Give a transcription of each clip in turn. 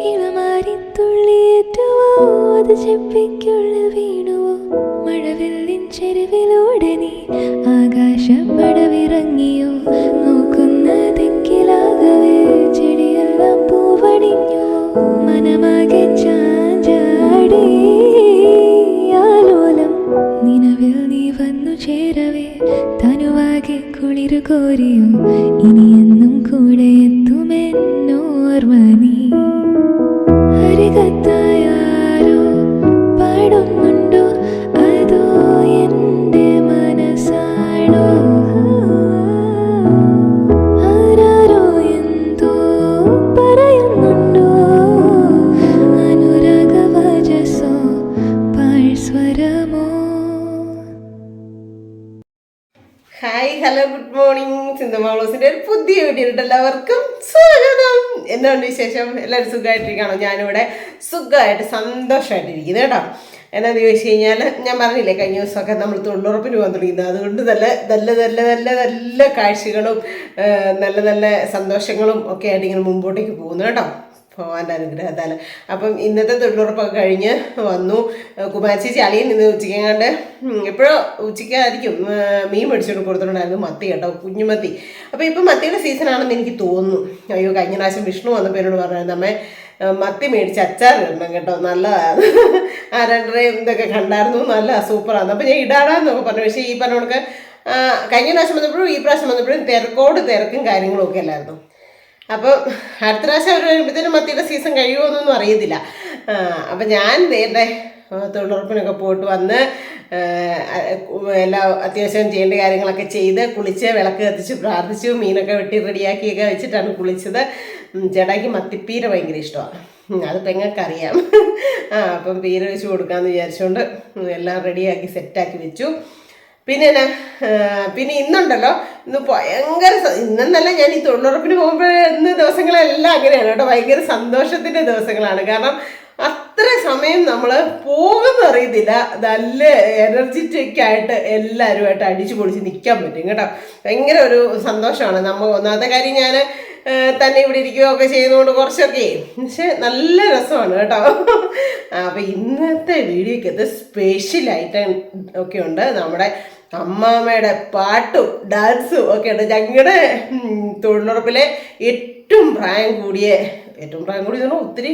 ഇളമാരിത്തുള്ളിയേറ്റുവോ അത് ചെപ്പിക്കുള്ളിൽ വീണുവോ മഴവില്ലിൻ ചെരുവിലൂടെ നീ ആകാശപ്പടവിറങ്ങിയോ നോക്കുന്ന ദിക്കിലാകവേ ചെടിയെല്ലാം പൂവണിഞ്ഞോ മനമാകെ ചാഞ്ചാടി ആലോലം നിലവിൽ നീ വന്നു ചേരവേ തനുവാകെ കുളിരു കോരിയോ ഇനിയെന്നും കൂടെ എത്തുമെന്നോർമ്മ നീ അരികത്തായാരോ പാടുന്നുണ്ടോ അതോ എൻ്റെ മനസ്സാണോ ആരാരോ എന്തോ പറയുന്നുണ്ടോ അനുരാഗവചസോ പാഴ്സ്വരമോ. Hi hello good morning. സിന്ധുമാളൂസിന്റെ ഒരു പുതിയ വീഡിയോയിലിട്ട് എല്ലാവർക്കും സ്വാഗതം. എന്താണ് വിശേഷം? എല്ലാവരും സുഖമായിട്ടിരിക്കുകയാണോ? ഞാനിവിടെ സുഖമായിട്ട് സന്തോഷമായിട്ടിരിക്കുന്നത് കേട്ടോ. എന്നാന്ന് ചോദിച്ചു കഴിഞ്ഞാൽ ഞാൻ പറഞ്ഞില്ലേ കഴിഞ്ഞ ദിവസമൊക്കെ നമ്മൾ തൊഴിലുറപ്പിന് പോകാൻ തുടങ്ങിയത്, അതുകൊണ്ട് നല്ല കാഴ്ചകളും നല്ല സന്തോഷങ്ങളും ഒക്കെ ആയിട്ട് ഇങ്ങനെ മുമ്പോട്ടേക്ക് പോകുന്നു കേട്ടോ, ഭഗവാന്റെ അനുഗ്രഹത്താൽ. അപ്പം ഇന്നത്തെ തൊഴിലുറപ്പൊക്കെ കഴിഞ്ഞ് വന്നു. കുമാരിച്ചേച്ചി അളിയൻ നിന്ന് ഉച്ചയ്ക്കങ്ങാണ്ട് എപ്പോഴോ ഉച്ചയ്ക്കായിരിക്കും മീൻ മേടിച്ചുകൊണ്ട് കൊടുത്തിട്ടുണ്ടായിരുന്നു, മത്തി കേട്ടോ, കുഞ്ഞുമത്തി. അപ്പോൾ ഇപ്പം മത്തിയുടെ സീസണാണെന്ന് എനിക്ക് തോന്നുന്നു. അയ്യോ കഴിഞ്ഞ പ്രാവശ്യം വിഷ്ണു വന്നപ്പോൾ എന്നോട് പറഞ്ഞായിരുന്നു നമ്മെ മത്തി മേടിച്ച് അച്ചാർ ഇടണം കേട്ടോ, നല്ലതാണ്. ആരാണ്ടരെയും ഇതൊക്കെ കണ്ടായിരുന്നു, നല്ല സൂപ്പറാണ്. അപ്പോൾ ഞാൻ ഇടാടാന്നൊക്കെ പറഞ്ഞു. പക്ഷേ ഈ പറഞ്ഞവർക്ക് കഴിഞ്ഞ പ്രാവശ്യം വന്നപ്പോഴും ഈ പ്രാവശ്യം വന്നപ്പോഴും തിരക്കും കാര്യങ്ങളും ഒക്കെ അല്ലായിരുന്നു. അപ്പോൾ അടുത്ത പ്രാവശ്യം അവർ വരുമ്പോഴത്തേനും മത്തിയുടെ സീസൺ കഴിയുമോന്നൊന്നും അറിയത്തില്ല. അപ്പം ഞാൻ നേരത്തെ തൊഴിലുറപ്പിനൊക്കെ പോയിട്ട് വന്ന് എല്ലാ അത്യാവശ്യം ചെയ്യേണ്ട കാര്യങ്ങളൊക്കെ ചെയ്ത് കുളിച്ച് വിളക്ക് കത്തിച്ച് പ്രാർത്ഥിച്ചു മീനൊക്കെ വെട്ടി റെഡിയാക്കിയൊക്കെ വെച്ചിട്ടാണ് കുളിച്ചത്. ചേട്ടായിക്ക് മത്തിപ്പീര ഭയങ്കര ഇഷ്ടമാണ്, അത് പെങ്ങൾക്കറിയാം. അപ്പം പീര വെച്ച് കൊടുക്കാമെന്ന് വിചാരിച്ചുകൊണ്ട് എല്ലാം റെഡിയാക്കി സെറ്റാക്കി വെച്ചു. പിന്നെ ഇന്നുണ്ടല്ലോ, ഇന്ന് ഭയങ്കര ഇന്നെന്നല്ല, ഞാൻ ഈ തൊഴിലുറപ്പിന് പോകുമ്പോൾ ഇന്ന് ദിവസങ്ങളെല്ലാം അങ്ങനെയാണ് കേട്ടോ, ഭയങ്കര സന്തോഷത്തിൻ്റെ ദിവസങ്ങളാണ്. കാരണം അത്ര സമയം നമ്മൾ പോകുമെന്ന് അറിയത്തില്ല, നല്ല എനർജറ്റിക് ആയിട്ട് എല്ലാവരുമായിട്ട് അടിച്ചു പൊളിച്ച് നിൽക്കാൻ പറ്റും കേട്ടോ. ഭയങ്കര ഒരു സന്തോഷമാണ്. നമ്മൾ ഒന്നാമത്തെ കാര്യം ഞാൻ തന്നെ ഇവിടെ ഇരിക്കുകയൊക്കെ ചെയ്യുന്നതുകൊണ്ട് കുറച്ചൊക്കെ, പക്ഷെ നല്ല രസമാണ് കേട്ടോ. അപ്പം ഇന്നത്തെ വീഡിയോയ്ക്കകത്ത് സ്പെഷ്യലായിട്ട് ഒക്കെ ഉണ്ട്. നമ്മുടെ അമ്മാമ്മയുടെ പാട്ടും ഡാൻസും ഒക്കെ ഉണ്ട്. ഞങ്ങളുടെ തൊഴിലുറപ്പിലെ ഏറ്റവും പ്രായം കൂടിയ ഒത്തിരി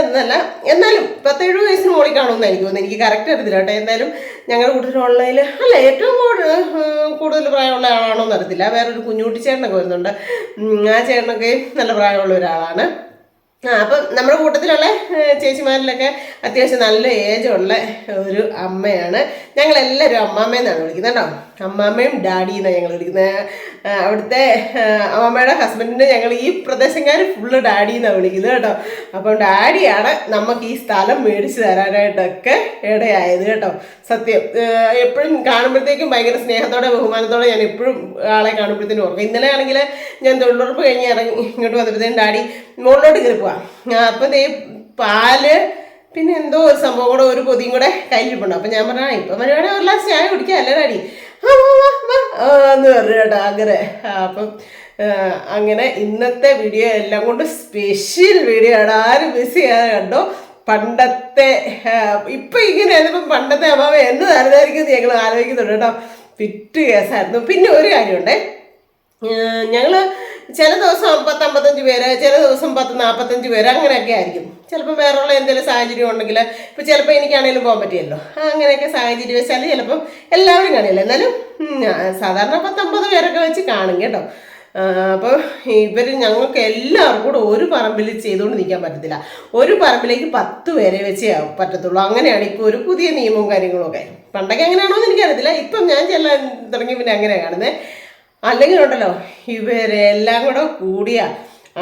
എന്നല്ല, എന്നാലും 10-70 വയസ്സിന് മുകളിൽ കാണുമെന്ന് എനിക്ക് തോന്നുന്നു. എനിക്ക് കറക്റ്റ് അറിയത്തില്ല കേട്ടോ. എന്തായാലും ഞങ്ങളുടെ കൂട്ടത്തിലുള്ളതിൽ അല്ല ഏറ്റവും കൂടുതൽ പ്രായമുള്ള ആളാണോ എന്ന് അറിയത്തില്ല. വേറൊരു കുഞ്ഞുകുട്ടി ചേട്ടനൊക്കെ വരുന്നുണ്ട്, ആ ചേട്ടനൊക്കെ നല്ല പ്രായമുള്ള ഒരാളാണ്. അപ്പം നമ്മുടെ കൂട്ടത്തിലുള്ള ചേച്ചിമാരിലൊക്കെ അത്യാവശ്യം നല്ല ഏജുള്ള ഒരു അമ്മയാണ്. ഞങ്ങളെല്ലാവരും അമ്മാമ്മയെന്നാണ് വിളിക്കുന്നത് കേട്ടോ. അമ്മാമ്മയും ഡാഡി എന്നാണ് ഞങ്ങൾ വിളിക്കുന്നത്. അവിടുത്തെ അമ്മാമ്മയുടെ ഹസ്ബൻഡിനെ ഞങ്ങൾ ഈ പ്രദേശക്കാർ ഫുള്ള് ഡാഡി എന്നാണ് വിളിക്കുന്നത് കേട്ടോ. അപ്പം ഡാഡിയാണ് നമുക്ക് ഈ സ്ഥലം മേടിച്ച് തരാനായിട്ടൊക്കെ ഇടയായത് കേട്ടോ. സത്യം, എപ്പോഴും കാണുമ്പോഴത്തേക്കും ഭയങ്കര സ്നേഹത്തോടെ ബഹുമാനത്തോടെ ഞാൻ എപ്പോഴും ആളെ കാണുമ്പോഴത്തേനും ഓർക്കും. ഇന്നലെ ആണെങ്കിൽ ഞാൻ തൊഴിലുറപ്പ് കഴിഞ്ഞ് ഇങ്ങോട്ട് വന്നപ്പോഴത്തേനും ഡാഡി മുകളിലോട്ട് കയറി പോവാം. അപ്പം പാല് പിന്നെ എന്തോ ഒരു സംഭവം കൂടെ ഒരു പൊതിയും കൂടെ കയ്യിലിരിപ്പുണ്ട്. അപ്പം ഞാൻ പറഞ്ഞാൽ ഇപ്പം പരിപാടി ഒരു ഗ്ലാസ് ചായ കുടിക്കുക അല്ലേ ഡാഡി എന്ന് പറഞ്ഞു കേട്ടോ. അപ്പം അങ്ങനെ ഇന്നത്തെ വീഡിയോ എല്ലാം കൊണ്ട് സ്പെഷ്യൽ വീഡിയോ ആണ്, ആരും മിസ് ചെയ്യാതെ കണ്ടോ. പണ്ടത്തെ ഇപ്പം ഇങ്ങനെയാണ്, ഇപ്പം പണ്ടത്തെ അമ്മാവ എന്ന് തരുന്നതായിരിക്കും ഞങ്ങൾ ആലോചിക്കുന്നുണ്ട് കേട്ടോ. ഫിറ്റ് കേസായിരുന്നു. പിന്നെ ഒരു കാര്യമുണ്ടേ, ഞങ്ങൾ ചില ദിവസം 50-55 പേര്, ചില ദിവസം 10-45 പേര്, അങ്ങനെയൊക്കെ ആയിരിക്കും. ചിലപ്പോൾ വേറെയുള്ള എന്തെങ്കിലും സാഹചര്യം ഉണ്ടെങ്കിൽ, ഇപ്പോൾ ചിലപ്പോൾ എനിക്കാണെങ്കിലും പോകാൻ പറ്റിയല്ലോ, അങ്ങനെയൊക്കെ സാഹചര്യം വെച്ചാൽ ചിലപ്പം എല്ലാവരും കാണില്ല, എന്നാലും സാധാരണ 10-50 പേരൊക്കെ വെച്ച് കാണും കേട്ടോ. അപ്പോൾ ഞങ്ങൾക്ക് എല്ലാവർക്കും കൂടെ ഒരു പറമ്പിൽ ചെയ്തുകൊണ്ട് നിൽക്കാൻ പറ്റത്തില്ല, ഒരു പറമ്പിലേക്ക് 10 പേരെ വെച്ചേ പറ്റത്തുള്ളൂ. അങ്ങനെയാണ് ഇപ്പോൾ ഒരു പുതിയ നിയമവും കാര്യങ്ങളൊക്കെ. പണ്ടൊക്കെ അങ്ങനെയാണോ എന്ന് എനിക്കറിയത്തില്ല, ഇപ്പം ഞാൻ ചെല്ലാൻ തുടങ്ങി പിന്നെ അങ്ങനെയാണ് കാണുന്നത്. അല്ലെങ്കിൽ ഉണ്ടല്ലോ ഇവരെല്ലാം കൂടെ കൂടിയ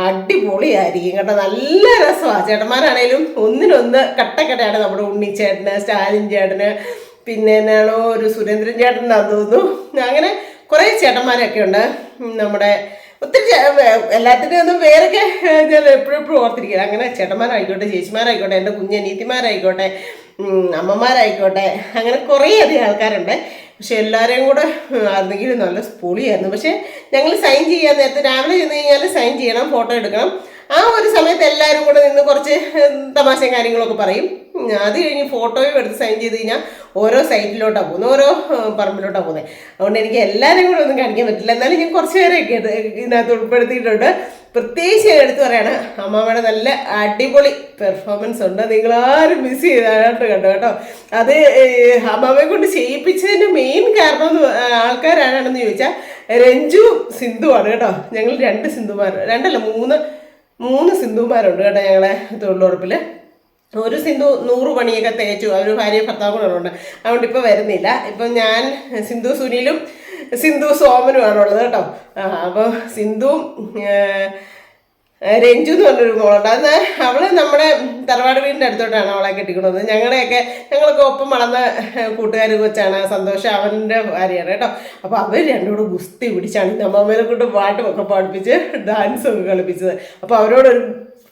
അടിപൊളിയായിരിക്കും കേട്ടോ, നല്ല രസമാണ്. ചേട്ടന്മാരാണേലും ഒന്നിനൊന്ന് കട്ടക്കട്ടയാണ്. നമ്മുടെ ഉണ്ണിച്ചേട്ടന്, സ്റ്റാലിൻ ചേട്ടന്, പിന്നെ എന്നാണോ ഒരു സുരേന്ദ്രൻ ചേട്ടനാന്ന് തോന്നുന്നു, അങ്ങനെ കുറേ ചേട്ടന്മാരൊക്കെ ഉണ്ട്. നമ്മുടെ ഒത്തിരി എല്ലാത്തിൻ്റെ ഒന്നും പേരൊക്കെ ഞാൻ എപ്പോഴും ഓർത്തിരിക്കുകയാണ്. അങ്ങനെ ചേട്ടന്മാരായിക്കോട്ടെ, ചേച്ചിമാരായിക്കോട്ടെ, എൻ്റെ കുഞ്ഞനീത്തിമാരായിക്കോട്ടെ, അമ്മമാരായിക്കോട്ടെ, അങ്ങനെ കുറേ അധികം ആൾക്കാരുണ്ട്. പക്ഷെ എല്ലാവരെയും കൂടെ ആയിരുന്നെങ്കിലും നല്ല പൊളിയായിരുന്നു. പക്ഷേ ഞങ്ങൾ സൈൻ ചെയ്യാൻ നേരത്തെ രാവിലെ ചെന്ന് കഴിഞ്ഞാൽ സൈൻ ചെയ്യണം, ഫോട്ടോ എടുക്കണം. ആ ഒരു സമയത്ത് എല്ലാവരും കൂടെ നിന്ന് കുറച്ച് തമാശയും കാര്യങ്ങളൊക്കെ പറയും. അത് കഴിഞ്ഞ് ഫോട്ടോയും എടുത്ത് സൈൻ ചെയ്ത് കഴിഞ്ഞാൽ ഓരോ സൈറ്റിലോട്ടാണ് പോകുന്നത്, ഓരോ പറമ്പിലോട്ടാണ് പോകുന്നത്. അതുകൊണ്ട് എനിക്ക് എല്ലാവരും കൂടെ ഒന്നും കാണിക്കാൻ പറ്റില്ല. എന്നാലും ഞാൻ കുറച്ച് പേരെയൊക്കെ ഇതിനകത്ത് ഉൾപ്പെടുത്തിയിട്ടുണ്ട്. പ്രത്യേകിച്ച് ഞാൻ എടുത്ത് പറയാണ്, അമ്മാമ്മയുടെ നല്ല അടിപൊളി പെർഫോമൻസ് ഉണ്ട്. നിങ്ങളാരും മിസ് ചെയ്തായിട്ട് കണ്ടു കേട്ടോ. അത് അമ്മാമ്മയെ കൊണ്ട് ചെയ്യിപ്പിച്ചതിൻ്റെ മെയിൻ കാരണം ആൾക്കാരാണെന്ന് ചോദിച്ചാൽ രഞ്ജു സിന്ധുവാണ് കേട്ടോ. ഞങ്ങൾ മൂന്ന് സിന്ധുമാരുണ്ട് കേട്ടോ ഞങ്ങളെ തൊഴിലുറപ്പിൽ. ഒരു സിന്ധു 100 പണിയൊക്കെ തേച്ചു, അവർ ഭാര്യ ഭർത്താവ് കൂടെ ഉണ്ട്. അതുകൊണ്ട് ഇപ്പോൾ വരുന്നില്ല. ഇപ്പം ഞാൻ സിന്ധു സുനിലും സിന്ധു സോമനുമാണുള്ളത് കേട്ടോ. അപ്പോൾ സിന്ധുവും രഞ്ജു എന്ന് പറഞ്ഞൊരു മോളുണ്ട്. അത് അവൾ നമ്മുടെ തറവാട് വീടിൻ്റെ അടുത്തോട്ടാണ് അവളെ കെട്ടിക്കൊണ്ടത്. ഞങ്ങളൊക്കെ ഒപ്പം വളർന്ന കൂട്ടുകാർ വെച്ചാണ്. സന്തോഷം അവൻ്റെ ഭാര്യയാണ് കേട്ടോ. അപ്പോൾ അവർ രണ്ടോട് ഗുസ്തി പിടിച്ചാണ് അമ്മമ്മേനെ കൊണ്ട് പാട്ടുമൊക്കെ പാടിപ്പിച്ച് ഡാൻസൊക്കെ കളിപ്പിച്ചത്. അപ്പോൾ അവരോടൊരു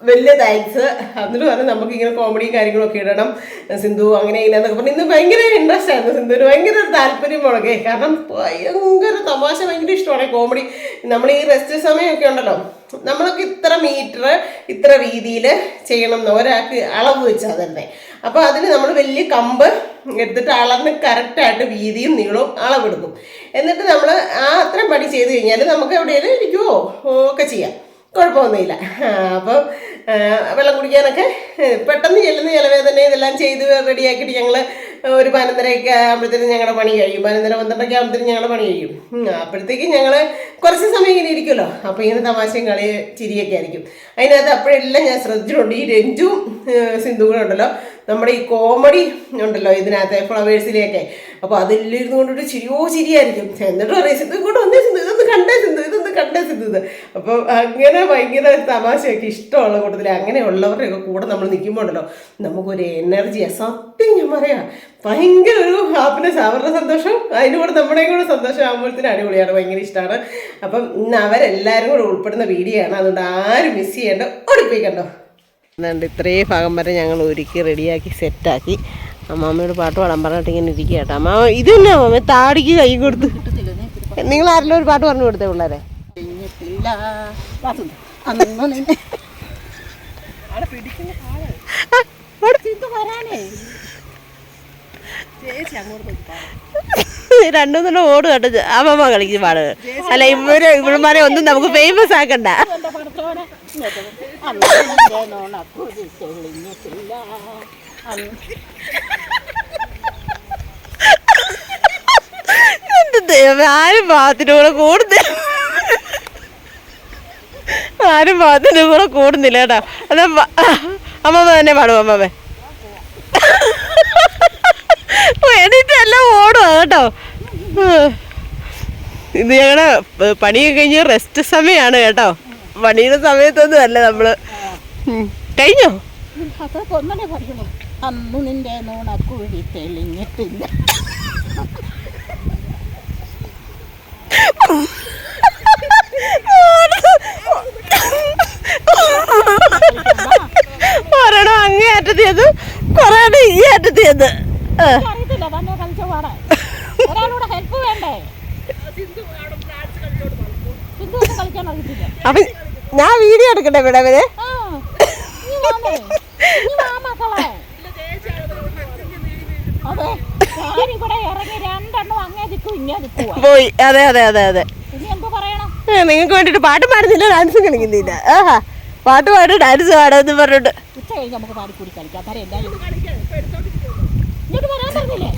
വലിയ താങ്ക്സ്. എന്നിട്ട് പറഞ്ഞാൽ നമുക്കിങ്ങനെ കോമഡിയും കാര്യങ്ങളൊക്കെ ഇടണം സിന്ധു അങ്ങനെ ഇങ്ങനെയെന്നൊക്കെ പറഞ്ഞു. ഇന്ന് ഭയങ്കര ഇൻട്രസ്റ്റ് ആയിരുന്നു സിന്ധുവിന്, ഭയങ്കര ഒരു താല്പര്യം മുളകെ. കാരണം ഭയങ്കര തമാശ, ഭയങ്കര ഇഷ്ടമാണ് കോമഡി. നമ്മൾ ഈ റെസ്റ്റ് സമയമൊക്കെ ഉണ്ടല്ലോ, നമ്മളൊക്കെ ഇത്ര മീറ്റർ ഇത്ര വീതിയിൽ ചെയ്യണം എന്ന് ഒരാൾക്ക് അളവ് വെച്ചാൽ തന്നെ. അപ്പോൾ അതിന് നമ്മൾ വലിയ കമ്പ് എടുത്തിട്ട് അളന്ന് കറക്റ്റായിട്ട് വീതിയും നീളവും അളവെടുക്കും. എന്നിട്ട് നമ്മൾ അത്രയും പണി ചെയ്ത് കഴിഞ്ഞാൽ നമുക്ക് എവിടെയെങ്കിലും ഇരിക്കുമോ ഒക്കെ ചെയ്യാം, കുഴപ്പമൊന്നുമില്ല. അപ്പം വെള്ളം കുടിക്കാനൊക്കെ പെട്ടെന്ന് ചെല്ലുന്ന ചിലവേദന ഇതെല്ലാം ചെയ്ത് റെഡിയാക്കിയിട്ട് ഞങ്ങൾ ഒരു 11:30 ആകുമ്പോഴത്തേനും ഞങ്ങളുടെ പണി കഴിയും. 11:12 ആകുമ്പോഴത്തേനും ഞങ്ങളുടെ പണി കഴിയും. അപ്പോഴത്തേക്കും ഞങ്ങൾ കുറച്ച് സമയം ഇങ്ങനെ ഇരിക്കുമല്ലോ. അപ്പോൾ ഇങ്ങനെ തമാശയും കളി ചിരിയൊക്കെ ആയിരിക്കും. അതിനകത്ത് അപ്പോഴെല്ലാം ഞാൻ ശ്രദ്ധിച്ചിട്ടുണ്ട്, ഈ രഞ്ജുവും സിന്ധു കൂടെ ഉണ്ടല്ലോ, നമ്മുടെ ഈ കോമഡി ഉണ്ടല്ലോ ഇതിനകത്ത് ഫ്ലവേഴ്സിലെയൊക്കെ. അപ്പോൾ അതിലിരുന്ന് കൊണ്ടിട്ട് ചിരിയായിരിക്കും. എന്നിട്ട് പറയും സിന്ധു ഇങ്ങോട്ട് വന്നേ സിന്ധു, ഇതൊന്ന് കണ്ടേ സിന്ധു ഇത്. അപ്പോൾ അങ്ങനെ ഭയങ്കര തമാശയൊക്കെ ഇഷ്ടമുള്ള കൂട്ടത്തിൽ അങ്ങനെയുള്ളവരുടെയൊക്കെ കൂടെ നമ്മൾ നിൽക്കുമ്പോൾ ഉണ്ടല്ലോ നമുക്കൊരു എനർജിയാണ്. സത്യം ഞാൻ പറയാം, ഭയങ്കര ഒരു ഹാപ്പിനെസ്, അവരുടെ സന്തോഷം അതിൻ്റെ കൂടെ നമ്മുടെയും കൂടെ സന്തോഷം ആകുമ്പോഴത്തേനും അടിപൊളിയാണ്, ഭയങ്കര ഇഷ്ടമാണ്. അപ്പം ഇന്ന് അവരെല്ലാവരും കൂടെ ഉൾപ്പെടുന്ന വീഡിയോ ആണ്. അതുകൊണ്ട് ആരും മിസ് ചെയ്യേണ്ട, ഓടിപ്പോയിക്കണ്ടോ. അതുകൊണ്ട് ഇത്രയും ഭാഗം വരെ ഞങ്ങൾ ഒരുക്കി റെഡിയാക്കി സെറ്റാക്കി. അമ്മാമ്മയോട് പാട്ട് പാടാൻ പറഞ്ഞിട്ട് ഇങ്ങനെ ഇരിക്കുക കേട്ടോ. അമ്മ ഇത് തന്നെ അമ്മ താടിക്ക് കൈ കൊടുത്ത്. നിങ്ങൾ ആരെങ്കിലും ഒരു പാട്ട് പറഞ്ഞു കൊടുത്തേ പിള്ളേരെ? രണ്ടുമൂന്നെണ്ണം ഓട് കേട്ടോ അമ്മമ്മ കളിക്കുന്ന പാട്. അല്ല ഇവന്മാരെ ഒന്നും നമുക്ക് ഫേമസ് ആക്കണ്ട. എന്ത് ദൈവം, ആരും പാത്തിനൂടെ കൂടുന്നില്ല കേട്ടോ. അത് അമ്മമ്മ തന്നെ പാടും. അമ്മമ്മ എണീറ്റെല്ലാം ഓടുക കേട്ടോ. ഇത് ഞങ്ങളുടെ പണിയൊക്കെ കഴിഞ്ഞ് റെസ്റ്റ് സമയമാണ് കേട്ടോ. പണിയുടെ സമയത്തൊന്നും അല്ല നമ്മള്. കഴിഞ്ഞോ? അന്നു നിന്റെ നോണക്കുഴി തെളിഞ്ഞിട്ടില്ല. ഒരെണ്ണം അങ്ങേ അറ്റത്തിയത്, കൊറേ ഈ അറ്റത്തിയത്. അറിയത്തില്ല തന്നെ കളിച്ച പാടാ. ഒരാളൂടെ ഹെൽപ്പ് വേണ്ടേ? സിന്ധു കളിക്കാൻ അറിയത്തില്ല. അപ്പൊ ഞാൻ വീഡിയോ എടുക്കട്ടെ ഇവിടെ വരെ? മക്കളെ അതെ ഇവിടെ ഇറങ്ങി രണ്ടെണ്ണം അങ്ങേ ദിക്കും ഇങ്ങനെ ദിക്കുവാ പോയി. അതെ അതെ അതെ അതെ. ഇനി എന്ത് പറയണം? നിങ്ങൾക്ക് വേണ്ടിട്ട് പാട്ട് പാടുന്നില്ല, ഡാൻസും കളിക്കുന്നില്ല. ആഹാ, പാട്ട് പാടും ഡാൻസ് പാടാന്ന് പറഞ്ഞിട്ട് ഉച്ച കഴിഞ്ഞ് നമുക്ക് പാടിക്കൂടി കളിക്കാം. തരം എന്തായാലും ഇങ്ങോട്ട് വരാൻ പറഞ്ഞില്ലേ?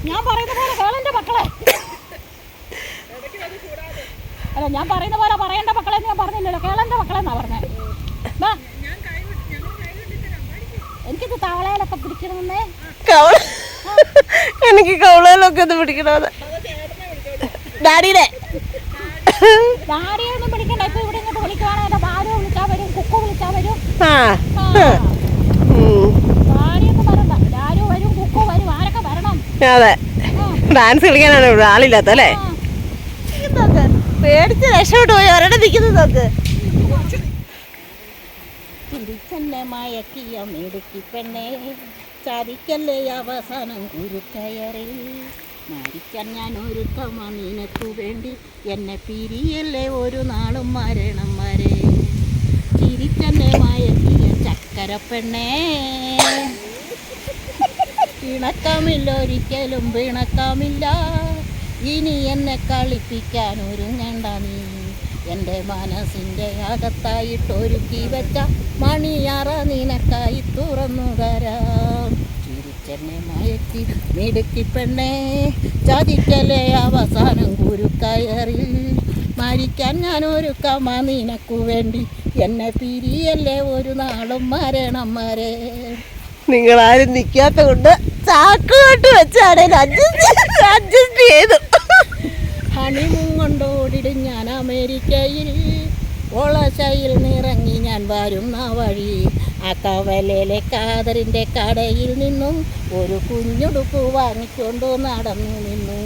ഞാൻ പറയുന്ന പോലെ കേളന്റെ മക്കളെ, അല്ല ഞാൻ പറയുന്ന പോലെ പറയേണ്ട മക്കളെ ഞാൻ പറഞ്ഞില്ലല്ലോ, കേളന്റെ മക്കളെന്നാ പറഞ്ഞേ. എനിക്കിത് തവളയിലൊക്കെ പിടിക്കണമെന്നേ. എനിക്ക് കവളയിലൊക്കെ ഒന്ന് പിടിക്കണമെന്ന്. ഡാഡിയുടെ ഡാഡിയൊന്നും പിടിക്കണ്ട. ഇപ്പൊ ഇവിടെ ഇങ്ങോട്ട് വിളിക്കുവാണ്. എന്റെ ഭാര്യ വിളിച്ചാ വരും, കുക്കു വിളിച്ചാ വരും. ഡാഡിയൊന്നും വരണ്ട, ഡാഡി വരും, കുക്കു വരും, ആരൊക്കെ വരണം. അതെ, ഡാൻസ് കളിക്കാനാണ് ഇവിടെ ആളില്ലാത്ത അല്ലേ? പേടിച്ച് രക്ഷപ്പെട്ടു പോയി ഒരെണ്ണം നിൽക്കുന്നത് നോക്ക്. തിരിച്ചെന്നെ മയക്കിയ മിടുക്കി പെണ്ണെ, ചതിക്കല്ലേ അവസാനം കുരുക്കയറി. മരിക്കാൻ ഞാൻ ഒരുക്കമാ നിനക്കു വേണ്ടി എന്നെ പിരിയല്ലേ ഒരു നാളും മരണം വരെ ചിരിച്ചെന്നെ മയക്കിയ ചക്കര പെണ്ണേ പിണക്കമില്ല ഒരിക്കലും പിണക്കമില്ല ഇനി എന്നെ കളിപ്പിക്കാൻ ഒരുങ്ങണ്ട നീ എൻ്റെ മനസ്സിൻ്റെ അകത്തായിട്ടൊരുക്കി വെച്ച മണിയറ നിനക്കായി തുറന്നു തരാം ചിരിച്ചെന്നെ മയക്കി മിടുക്കി പെണ്ണേ ചതിക്കലേ അവസാനം കുരുക്കയറിൽ മരിക്കാൻ ഞാൻ ഒരുക്കമാ നിനക്കു വേണ്ടി എന്നെ പിരിയല്ലേ ഒരു നാളും മരണം വരെ. നിങ്ങളാരും നിൽക്കാത്ത കൊണ്ട് ചാക്കുകൊണ്ട് വെച്ചാണ് അഡ്ജസ്റ്റ് ചെയ്തു. ഹണിമൂൺ കൊണ്ടോടിടും ഞാൻ അമേരിക്കയിൽ ഒളശയിൽ നിറങ്ങി ഞാൻ വരുന്ന വഴി ആ കവലയിലെ കാതറിൻ്റെ കടയിൽ നിന്നും ഒരു കുഞ്ഞുടുപ്പ് വാങ്ങിക്കൊണ്ട് നടന്നു നിന്നു.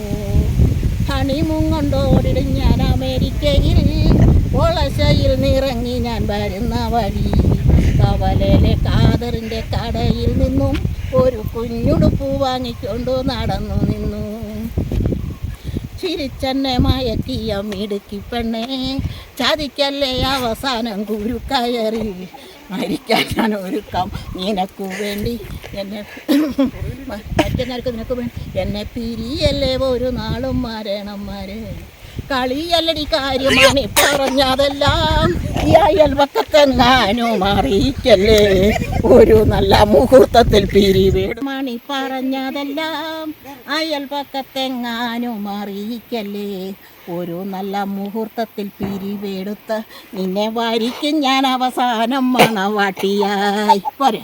ഹണിമൂൺ കൊണ്ടോടിടും ഞാൻ അമേരിക്കയിൽ ഒളശയിൽ നിറങ്ങി ഞാൻ വരുന്ന വഴി കവലയിലെ കാതറിൻ്റെ കടയിൽ നിന്നും ഒരു കുഞ്ഞുടുപ്പ് വാങ്ങിക്കൊണ്ട് നടന്നു നിന്നു. ചിരിച്ചെന്നെ മയക്കിയ മിടുക്കി പെണ്ണേ ചതിക്കല്ലേ അവസാനം കുരുക്കയറി മരിക്കാൻ ഞാൻ ഒരുക്കാം നിനക്കു വേണ്ടി എന്നെ മറ്റന്നാൾക്ക് നിനക്ക് വേണ്ടി എന്നെ പിരിയല്ലേ ഒരു നാളും മരണം വരെ കളിയല്ലടി കാര്യമാണ് പറഞ്ഞതെല്ലാം ഈ അയൽവക്കത്തെങ്ങാനും അറിയിക്കല്ലേ ഒരു നല്ല മുഹൂർത്തത്തിൽ പിരിവേടും മണി പറഞ്ഞതെല്ലാം അയൽവക്കത്തെങ്ങാനും അറിയിക്കല്ലേ ഒരു നല്ല മുഹൂർത്തത്തിൽ പിരിവെടുത്ത് നിന്നെ വരിക്കും ഞാൻ അവസാനം മണവാട്ടിയായി പോരെ.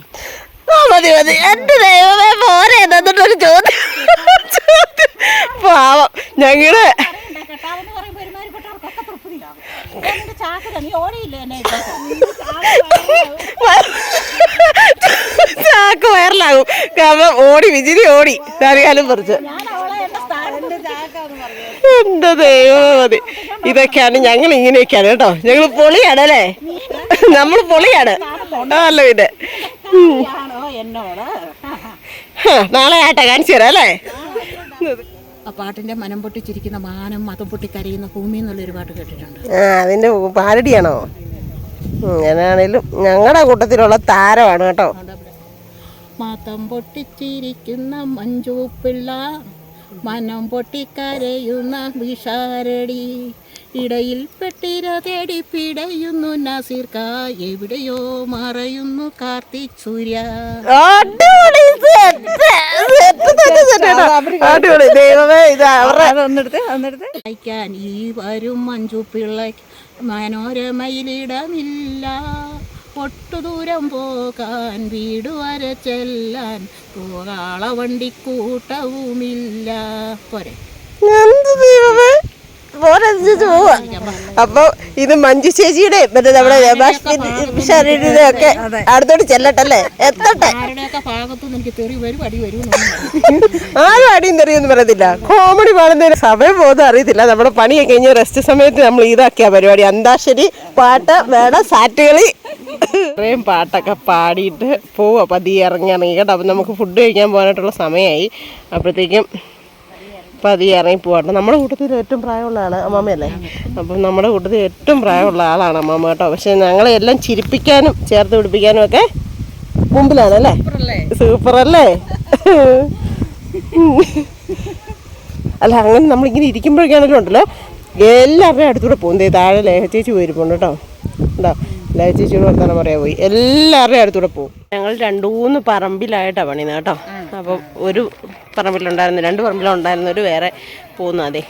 മതി മതി എന്റെ ദൈവമേ പോരെ എന്നിട്ടൊരു ചോദ്യം പാവം ഞങ്ങള് ചാക്ക് വയറിലാകും കാരണം ഓടി വിജിരി ഓടി അറിയാലും പറിച്ച് എന്റെ ദൈവം മതി. ഇതൊക്കെയാണ് ഞങ്ങൾ ഇങ്ങനെയൊക്കെയാണ് കേട്ടോ. ഞങ്ങൾ പൊളിയാണ് അല്ലേ, നമ്മൾ പൊളിയാണ് അല്ല പിന്നെ. നാളെ ആട്ടെ കാണിച്ചു തരാം അല്ലേ. ആ പാട്ടിന്റെ മനം പൊട്ടിച്ചിരിക്കുന്ന മാനം മതം പൊട്ടി കരയുന്ന ഭൂമി എന്നുള്ളൊരു പാട്ട് കേട്ടിട്ടുണ്ട്. അതിന്റെ പാരടിയാണോ? ഞാനാണേലും ഞങ്ങളുടെ കൂട്ടത്തിലുള്ള താരമാണ് കേട്ടോ. മതം പൊട്ടിച്ചിരിക്കുന്ന മഞ്ജു പിള്ള മനം പൊട്ടിക്കരയുന്ന വിഷാരടി ഇടയിൽ പെട്ടിര തേടി പിടയുന്നു നസീർക്ക എവിടെയോ മറയുന്നു കാർത്തിക് സൂര്യ. ഈ വരും മഞ്ജു പിള്ളയ്ക്ക് മനോരമയിലിടമില്ല ഒട്ടു ദൂരം പോകാൻ വീട് വരെ ചെല്ലാൻ പോകാള വണ്ടിക്കൂട്ടവുമില്ല പോരെ. അപ്പൊ ഇത് മഞ്ജു ചേച്ചിയുടെ മറ്റേ നമ്മുടെ ഒക്കെ അടുത്തോട്ട് ചെല്ലട്ടല്ലേ, എത്തട്ടെ. ആരും അടിയും തെറിയൊന്നും പറയത്തില്ല. കോമഡി പാടുന്നതിന് സമയം പോകുന്നത് അറിയത്തില്ല. നമ്മുടെ പണിയൊക്കെ കഴിഞ്ഞ് റെസ്റ്റ് സമയത്ത് നമ്മൾ ഇതാക്കിയ പരിപാടി. അന്താക്ഷരി പാട്ട് വേണം, സാറ്റുകളി ഇത്രയും പാട്ടൊക്കെ പാടിയിട്ട് പോവാ പതിയെ ഇറങ്ങി കേട്ടോ. അപ്പം നമുക്ക് ഫുഡ് കഴിക്കാൻ പോകാനായിട്ടുള്ള സമയമായി. അപ്പോഴത്തേക്കും പതിയെ ഇറങ്ങി പോകട്ടെ. നമ്മുടെ കൂട്ടത്തിൽ ഏറ്റവും പ്രായമുള്ള ആള് അമ്മാമ്മയല്ലേ. അപ്പം നമ്മുടെ കൂട്ടത്തിൽ ഏറ്റവും പ്രായമുള്ള ആളാണ് അമ്മാമ്മ കേട്ടോ. പക്ഷെ ഞങ്ങളെ എല്ലാം ചിരിപ്പിക്കാനും ചേർത്ത് പിടിപ്പിക്കാനും ഒക്കെ മുമ്പിലാണ് അല്ലേ. സൂപ്പറല്ലേ. അല്ല അങ്ങനെ നമ്മളിങ്ങനെ ഇരിക്കുമ്പോഴേക്കാണെങ്കിലും ഉണ്ടല്ലോ എല്ലാവരുടെയും അടുത്തൂടെ പോകുന്നത്. താഴെ ലേഖ ചേച്ചി പോയിരിപ്പുണ്ട് കേട്ടോ. ഉണ്ടോ, ലേഖ ചേച്ചിയോട് വർത്താനം പറയാൻ പോയി. എല്ലാവരുടെയും അടുത്തൂടെ പോകും. ഞങ്ങൾ 2-3 പറമ്പിലായിട്ടാണ് പണിയുന്നത് കേട്ടോ. അപ്പം ഒരു പറമ്പിലുണ്ടായിരുന്നു, 2 പറമ്പിലുണ്ടായിരുന്നൊരു വേറെ പോകുന്നു. അതെ,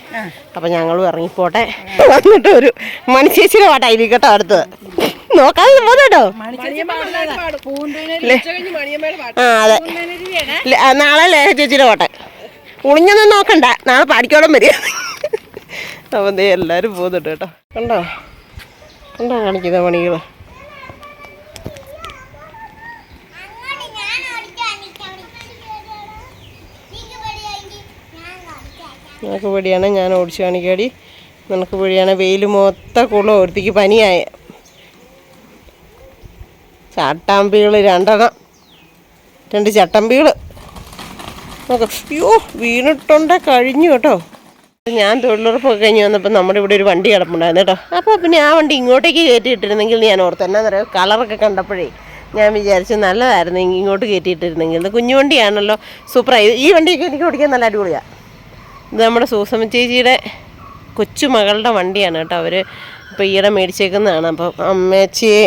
അപ്പം ഞങ്ങളും ഇറങ്ങിപ്പോട്ടെ. വന്നിട്ട് ഒരു മണിച്ചേച്ചിയുടെ പാട്ടായിരിക്കും കേട്ടോ അടുത്തത്. നോക്കാതെ പോന്നോ. അതെ, നാളെ ലേഖ ചേച്ചിയുടെ പാട്ടെ. ഉളിഞ്ഞൊന്നും നോക്കണ്ട, നാളെ പാടിക്കോളം വരിക. അപ്പം ദേ എല്ലാവരും പോകുന്നുണ്ട് കേട്ടോ. കണ്ടോ കണ്ടോ കാണിക്കുന്ന പണികൾ. നിനക്ക് പേടിയാണ്, ഞാൻ ഓടിച്ചു കാണിക്കാടി. നിനക്ക് പേടിയാണ്. വെയിൽ മൊത്തം കുളം ഒരുത്തിക്ക് പനിയായ. ചട്ടമ്പികൾ 2 ചട്ടമ്പികൾ നോക്കാം. അയ്യോ വീണിട്ടുണ്ട് കഴിഞ്ഞു കേട്ടോ. ഞാൻ തൊഴിലുറപ്പൊക്കെ കഴിഞ്ഞ് വന്നപ്പോൾ നമ്മുടെ ഇവിടെ ഒരു വണ്ടി കിടപ്പുണ്ടായിരുന്നു കേട്ടോ. അപ്പോൾ പിന്നെ ആ വണ്ടി ഇങ്ങോട്ടേക്ക് കയറ്റിയിട്ടിരുന്നെങ്കിൽ ഞാൻ ഓർത്ത് എന്നാന്ന് പറയുക കളറൊക്കെ കണ്ടപ്പോഴേ ഞാൻ വിചാരിച്ചു നല്ലതായിരുന്നു ഇങ്ങോട്ട് കയറ്റിയിട്ടിരുന്നെങ്കിൽ. ഇത് കുഞ്ഞു വണ്ടിയാണല്ലോ, സൂപ്പറായി. ഈ വണ്ടിയൊക്കെ എനിക്ക് ഓടിക്കാൻ നല്ല അടിപൊളിയാണ്. ഇത് നമ്മുടെ സൂസമ്മ ചേച്ചിയുടെ കൊച്ചുമകളുടെ വണ്ടിയാണ് കേട്ടോ. അവർ ഇപ്പോൾ ഈയിടെ മേടിച്ചേക്കുന്നതാണ്. അപ്പം അമ്മച്ചിയെ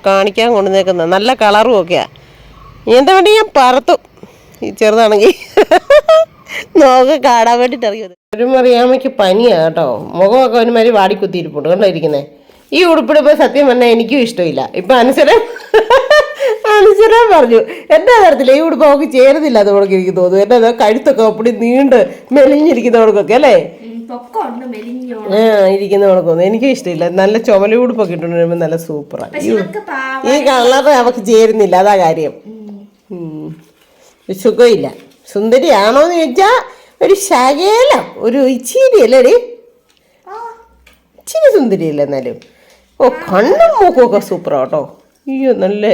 കാണിക്കാൻ കൊണ്ടുവന്നേക്കുന്നത് നല്ല കളറും ഒക്കെയാണ്. എന്താ വണ്ടി ഞാൻ പറത്തും ഈ ചെറുതാണെങ്കിൽ നോക്ക് കാണാൻ വേണ്ടിയിട്ട് അറിയുന്നത്. ഒരു മറിയാമ്മയ്ക്ക് പനിയാണ് കേട്ടോ. മുഖമൊക്കെ ഒരുമാതിരി വാടിക്കുത്തിയിരിപ്പുണ്ട് കണ്ടോ ഇരിക്കുന്നത്. ഈ ഉടുപ്പിടുമ്പോൾ സത്യം പറഞ്ഞാൽ എനിക്കും ഇഷ്ടമില്ല. ഇപ്പം അനുസരം പറഞ്ഞു എന്താ തരത്തില്ല ഈ ഉടുപ്പ് അവൾക്ക് ചേരുന്നില്ല. അതോടൊക്കെ എനിക്ക് തോന്നുന്നു. എന്താ കഴുത്തൊക്കെ അപ്പടി നീണ്ട് മെലിഞ്ഞിരിക്കുന്നവർക്കൊക്കെ അല്ലേ ഇരിക്കുന്നവർക്കൊന്നും എനിക്കും ഇഷ്ടമില്ല. നല്ല ചുമല ഉടുപ്പൊക്കെ ഇട്ടുകൊണ്ട് വരുമ്പോൾ നല്ല സൂപ്പറാണ്. ഈ കളർ അവൾക്ക് ചേരുന്നില്ല, അതാ കാര്യം. സുഖമില്ല. സുന്ദരിയാണോന്ന് ചോദിച്ചാൽ ഒരു ശകലം ഒരു ഇച്ചിരി അല്ലേടി, ഇച്ചിരി സുന്ദരിയല്ല എന്നാലും. ഓ കണ്ണും മൂക്കുമൊക്കെ സൂപ്പറാണ് കേട്ടോ. അയ്യോ നല്ല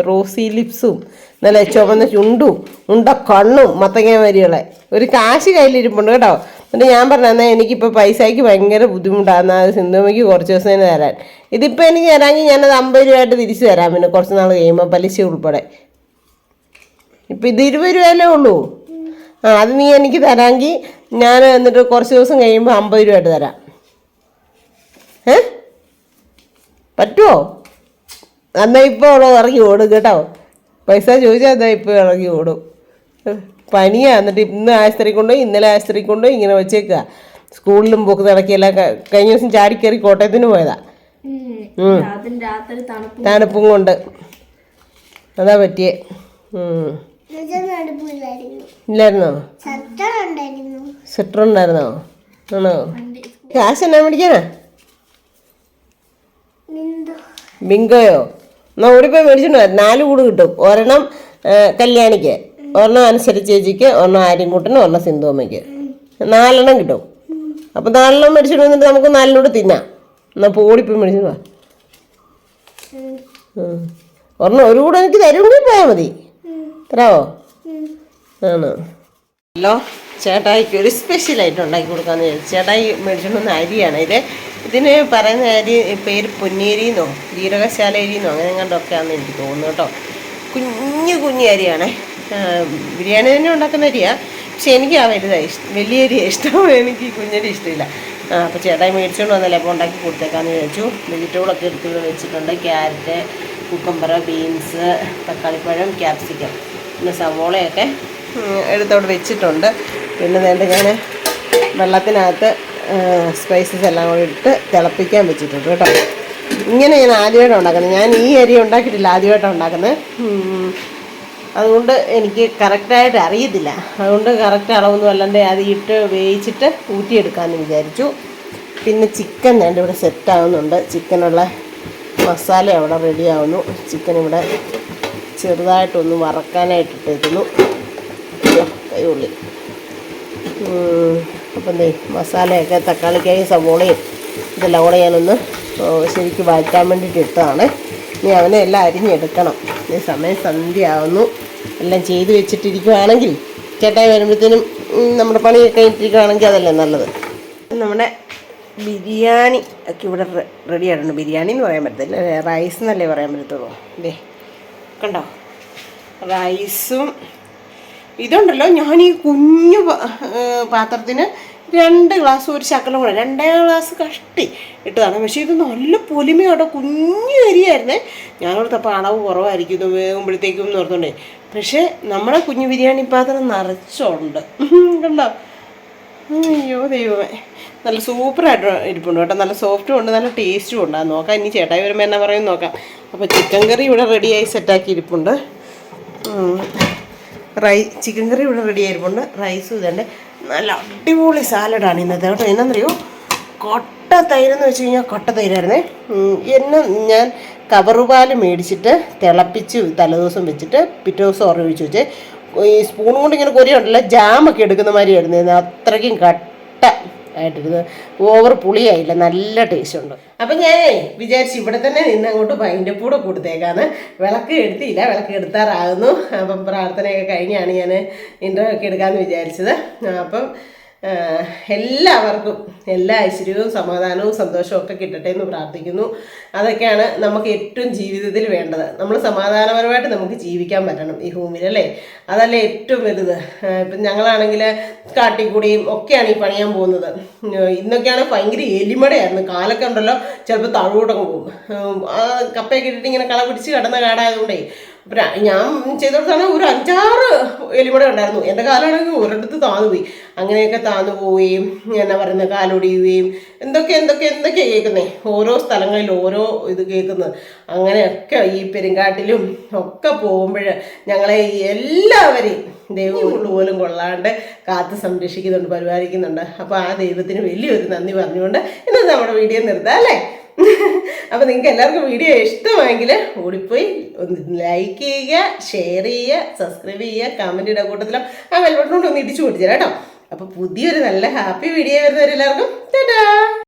റോസി ലിപ്സും നല്ല ചുവന്ന ചുണ്ടും ഉണ്ട കണ്ണും മത്തങ്ങ വരികളെ ഒരു കാശ് കയ്യിലിരിപ്പുണ്ട് കേട്ടോ. എന്നിട്ട് ഞാൻ പറഞ്ഞാൽ എനിക്കിപ്പോൾ പൈസയ്ക്ക് ഭയങ്കര ബുദ്ധിമുട്ടാണ്. അത് സിന്ധുമ്മയ്ക്ക് കുറച്ച് ദിവസം തന്നെ തരാൻ. ഇതിപ്പോൾ എനിക്ക് തരാമെങ്കിൽ ഞാനത് 50 രൂപയായിട്ട് തിരിച്ചു തരാം. പിന്നെ കുറച്ച് നാൾ കഴിയുമ്പോൾ പലിശ ഉൾപ്പെടെ. ഇപ്പം ഇത് 20 രൂപയല്ലേ ഉള്ളൂ. അത് നീ എനിക്ക് തരാമെങ്കിൽ ഞാൻ എന്നിട്ട് കുറച്ച് ദിവസം കഴിയുമ്പോൾ 50 രൂപയായിട്ട് തരാം. പറ്റുമോ? എന്നാൽ ഇപ്പോൾ ഇറങ്ങി ഓടും കേട്ടോ. പൈസ ചോദിച്ചാൽ എന്നാൽ ഇപ്പോൾ ഇറങ്ങി ഓടും. പനിയാണ്. എന്നിട്ട് ഇന്ന് ആശുപത്രി കൊണ്ടുപോയി ഇന്നലെ ആശുപത്രി കൊണ്ടുപോയി ഇങ്ങനെ വെച്ചേക്കുക. സ്കൂളിലും പോക്ക് നടക്കിയെല്ലാം. കഴിഞ്ഞ ദിവസം ചാടിക്കയറി കോട്ടയത്തിന് പോയതാ. തണുപ്പും കൊണ്ട് അതാ പറ്റിയേ. ഇല്ലായിരുന്നോ? സ്വെറ്റർ ഉണ്ടായിരുന്നോ? ആണോ? കാശ് എന്നാ മേടിക്കാനാ? ബിങ്കോയോ? എന്നാൽ ഓടിപ്പോയി മേടിച്ചിട്ട് 4 കൂട് കിട്ടും. ഒരെണ്ണം കല്യാണിക്ക്, ഒരെണ്ണം അനുസരിച്ച് ചേച്ചിക്ക്, ഒരെണ്ണം ആര്യൻകുട്ടന്, ഒരെണ്ണം സിന്ധുവമ്മയ്ക്ക്. 4 എണ്ണം കിട്ടും. അപ്പം 4 എണ്ണം മേടിച്ചിട്ട് വന്നിട്ട് നമുക്ക് 4 കൂടെ തിന്നാം. എന്നാൽ ഇപ്പോൾ ഓടിപ്പോയി മേടിച്ചിട്ട് വാ. ഒരെണ്ണം ഒരു കൂടെ എനിക്ക് തരുമെങ്കിൽ പോയാൽ മതി. തരാവോ? ആണോ? ഹലോ, ചേട്ടായിക്ക് ഒരു സ്പെഷ്യലായിട്ട് ഉണ്ടാക്കി കൊടുക്കാമെന്ന് വിചാരിച്ചു. ചേട്ടായി മേടിച്ചിട്ടുണ്ടെന്ന അരിയാണ് ഇത്. ഇതിന് പറയുന്ന അരി പേര് പൊന്നിയരിന്നോ ജീരകശാലരിന്നോ അങ്ങനെ കണ്ടൊക്കെയാണെന്ന് എനിക്ക് തോന്നുന്നു കേട്ടോ. കുഞ്ഞു അരിയാണേ. ബിരിയാണി തന്നെ ഉണ്ടാക്കുന്ന അരിയാണ്. പക്ഷെ എനിക്ക് ആ വലിയ അരിയാണ് ഇഷ്ടം. എനിക്ക് കുഞ്ഞരി ഇഷ്ടമില്ല. അപ്പോൾ ചേട്ടായി മേടിച്ചുകൊണ്ട് വന്നല്ലേ, അപ്പോൾ ഉണ്ടാക്കി കൊടുത്തേക്കാമെന്ന് വിചാരിച്ചു. വെജിറ്റബിളൊക്കെ എടുത്ത് വെച്ചിട്ടുണ്ട്. ക്യാരറ്റ്, കുക്കമ്പർ, ബീൻസ്, തക്കാളിപ്പഴം, ക്യാപ്സിക്കം, പിന്നെ സവോളയൊക്കെ എടുത്തോടെ വെച്ചിട്ടുണ്ട്. പിന്നെ വേണ്ട ഞാൻ വെള്ളത്തിനകത്ത് സ്പൈസസ് എല്ലാം കൂടി ഇട്ട് തിളപ്പിക്കാൻ വെച്ചിട്ടുണ്ട് കേട്ടോ. ഇങ്ങനെ ഞാൻ ആദ്യമായിട്ടാണ് ഉണ്ടാക്കുന്നത്. ഞാൻ ഈ അരി ഉണ്ടാക്കിയിട്ടില്ല, ആദ്യമായിട്ടാണ് ഉണ്ടാക്കുന്നത്. അതുകൊണ്ട് എനിക്ക് കറക്റ്റായിട്ട് അറിയത്തില്ല. അതുകൊണ്ട് കറക്റ്റ് അളവൊന്നും അല്ലാണ്ട് അത് ഇട്ട് വേവിച്ചിട്ട് ഊറ്റിയെടുക്കാമെന്ന് വിചാരിച്ചു. പിന്നെ ചിക്കൻ വേണ്ട ഇവിടെ സെറ്റാകുന്നുണ്ട്. ചിക്കനുള്ള മസാല അവിടെ റെഡിയാവുന്നു. ചിക്കൻ ഇവിടെ ചെറുതായിട്ടൊന്ന് വറക്കാനായിട്ടിട്ടേക്കുന്നു. കൈയുള്ളി. അപ്പം എന്തേ മസാലയൊക്കെ തക്കാളിക്കായും സവോളയും ഇതെല്ലാം കൂടെ ഞാനൊന്ന് ശരിക്കും വഴറ്റാൻ വേണ്ടിയിട്ട് ഇട്ടതാണ്. ഇനി അവനെ എല്ലാം അരിഞ്ഞെടുക്കണം. ഈ സമയം സന്ധ്യയാവുന്നു. എല്ലാം ചെയ്ത് വെച്ചിട്ടിരിക്കുവാണെങ്കിൽ ചേട്ടായി വരുമ്പോഴത്തേനും നമ്മുടെ പണിയൊക്കെ ഇട്ടിരിക്കുകയാണെങ്കിൽ അതല്ലേ നല്ലത്. നമ്മുടെ ബിരിയാണി ഒക്കെ ഇവിടെ റെഡി ആയിട്ടുണ്ട്. ബിരിയാണി എന്ന് പറയാൻ പറ്റത്തില്ല, റൈസ് എന്നല്ലേ പറയാൻ പറ്റത്തുള്ളൂ. ഇതേ കണ്ടോ, റൈസും ഇതുണ്ടല്ലോ. ഞാൻ ഈ കുഞ്ഞു പാത്രത്തിന് 2 ഗ്ലാസ് ഒരു ശകലം കൂടെ 2 ഗ്ലാസ് കഷ്ടി ഇട്ടതാണ്. പക്ഷേ ഇത് നല്ല പൊലിമയോടെ കുഞ്ഞു അരിയായിരുന്നേ. ഞാനോടത്തപ്പോൾ അളവ് കുറവായിരിക്കും ഇത് വേകുമ്പോഴത്തേക്കും എന്ന് ഓർത്തുകൊണ്ടേ. പക്ഷേ നമ്മുടെ കുഞ്ഞു ബിരിയാണി പാത്രം നിറച്ചുണ്ട് കണ്ടോ. അയ്യോ ദൈവമേ, നല്ല സൂപ്പറായിട്ട് ഇരിപ്പുണ്ട് കേട്ടോ. നല്ല സോഫ്റ്റും ഉണ്ട്, നല്ല ടേസ്റ്റും ഉണ്ട്. അത് നോക്കാം ഇനി ചേട്ടായി വരുമ്പോൾ എന്നാ പറയും നോക്കാം. അപ്പോൾ ചിക്കൻ കറി ഇവിടെ റെഡിയായി സെറ്റാക്കി ഇരിപ്പുണ്ട്. ചിക്കൻ കറി ഇവിടെ റെഡി ആയിരിപ്പുണ്ട്. റൈസും ഇതന്നെ. നല്ല അടിപൊളി സാലഡാണ് ഇന്നത്തെ കേട്ടോ. എന്നാന്നറിയോ, കൊട്ട തൈരെന്ന് വെച്ച് കഴിഞ്ഞാൽ കൊട്ട തൈരായിരുന്നേ. ഞാൻ കവറുപാൽ മേടിച്ചിട്ട് തിളപ്പിച്ച് തലേദിവസം വെച്ചിട്ട് പിറ്റേ ദിവസം ഒഴിച്ച് വെച്ച് ഈ സ്പൂൺ കൊണ്ട് ഇങ്ങനെ കൊരിയുണ്ടല്ലോ, ജാമൊക്കെ എടുക്കുന്ന മാതിരി ആയിരുന്നു. അത്രയ്ക്കും കട്ട ആയിട്ടിരുന്നത്. ഓവർ പുളിയായില്ല, നല്ല ടേസ്റ്റ് ഉണ്ട്. അപ്പം ഞാൻ വിചാരിച്ചു ഇവിടെ തന്നെ നിന്ന് അങ്ങോട്ട് പൈൻ്റെപ്പൂടെ കൊടുത്തേക്കാന്ന്. വിളക്ക് എടുത്തില്ല, വിളക്ക് എടുത്താറാകുന്നു. അപ്പം പ്രാർത്ഥനയൊക്കെ കഴിഞ്ഞാണ് ഞാൻ ഇൻട്രോ ഒക്കെ എടുക്കാമെന്ന് വിചാരിച്ചത്. അപ്പം എല്ലാവർക്കും എല്ലാ ഐശ്വര്യവും സമാധാനവും സന്തോഷവും ഒക്കെ കിട്ടട്ടെ എന്ന് പ്രാർത്ഥിക്കുന്നു. അതൊക്കെയാണ് നമുക്ക് ഏറ്റവും ജീവിതത്തിൽ വേണ്ടത്. നമ്മൾ സമാധാനപരമായിട്ട് നമുക്ക് ജീവിക്കാൻ പറ്റണം ഈ ഭൂമിയിൽ, അല്ലേ? അതല്ലേ ഏറ്റവും വലുത്. ഇപ്പം ഞങ്ങളാണെങ്കിൽ കാട്ടിക്കൂടിയും ഒക്കെയാണ് ഈ പണിയാൻ പോകുന്നത്. ഇന്നൊക്കെയാണ് ഭയങ്കര എലിമടയായിരുന്നു. കാലൊക്കെ ഉണ്ടല്ലോ ചിലപ്പോൾ താഴോട്ടങ്ങ് പോകും. കപ്പയൊക്കെ ഇട്ടിട്ട് ഇങ്ങനെ കള പിടിച്ച് കിടന്ന കാടായതുകൊണ്ടേ ഞാൻ ചെയ്തോടത്താണ് ഒരു 5-6 എലിമട ഉണ്ടായിരുന്നു. എൻ്റെ കാലാണെങ്കിൽ ഒരിടത്ത് താന്നു പോയി. അങ്ങനെയൊക്കെ താന്നു പോവുകയും എന്നാ പറയുന്നത് കാലൊടിയുകയും എന്തൊക്കെ കേൾക്കുന്നേ. ഓരോ സ്ഥലങ്ങളിൽ ഓരോ ഇത് കേൾക്കുന്നത്. അങ്ങനെയൊക്കെ ഈ പെരുങ്കാട്ടിലും ഒക്കെ പോകുമ്പോൾ ഞങ്ങളെ എല്ലാവരെയും ദൈവം പോലും കൊള്ളാണ്ട് കാത്ത് സംരക്ഷിക്കുന്നുണ്ട്, പരിപാലിക്കുന്നുണ്ട്. അപ്പോൾ ആ ദൈവത്തിന് വലിയൊരു നന്ദി പറഞ്ഞുകൊണ്ട് ഇന്നത്തെ നമ്മുടെ വീഡിയോ നിർത്താം, അല്ലേ? അപ്പോൾ നിങ്ങൾക്ക് എല്ലാവർക്കും വീഡിയോ ഇഷ്ടമായെങ്കിൽ ഓടിപ്പോയി ഒന്ന് ലൈക്ക് ചെയ്യുക, ഷെയർ ചെയ്യുക, സബ്സ്ക്രൈബ് ചെയ്യുക, കമൻറ്റ് ഇടുക, കൂട്ടത്തിലും ആ ബെൽ ബട്ടൺ കൊണ്ട് ഒന്ന് ഇടിച്ചു കൊടുത്തരാം കേട്ടോ. അപ്പോൾ പുതിയൊരു നല്ല ഹാപ്പി വീഡിയോ വരുന്നവരെല്ലാവർക്കും ടാറ്റാ.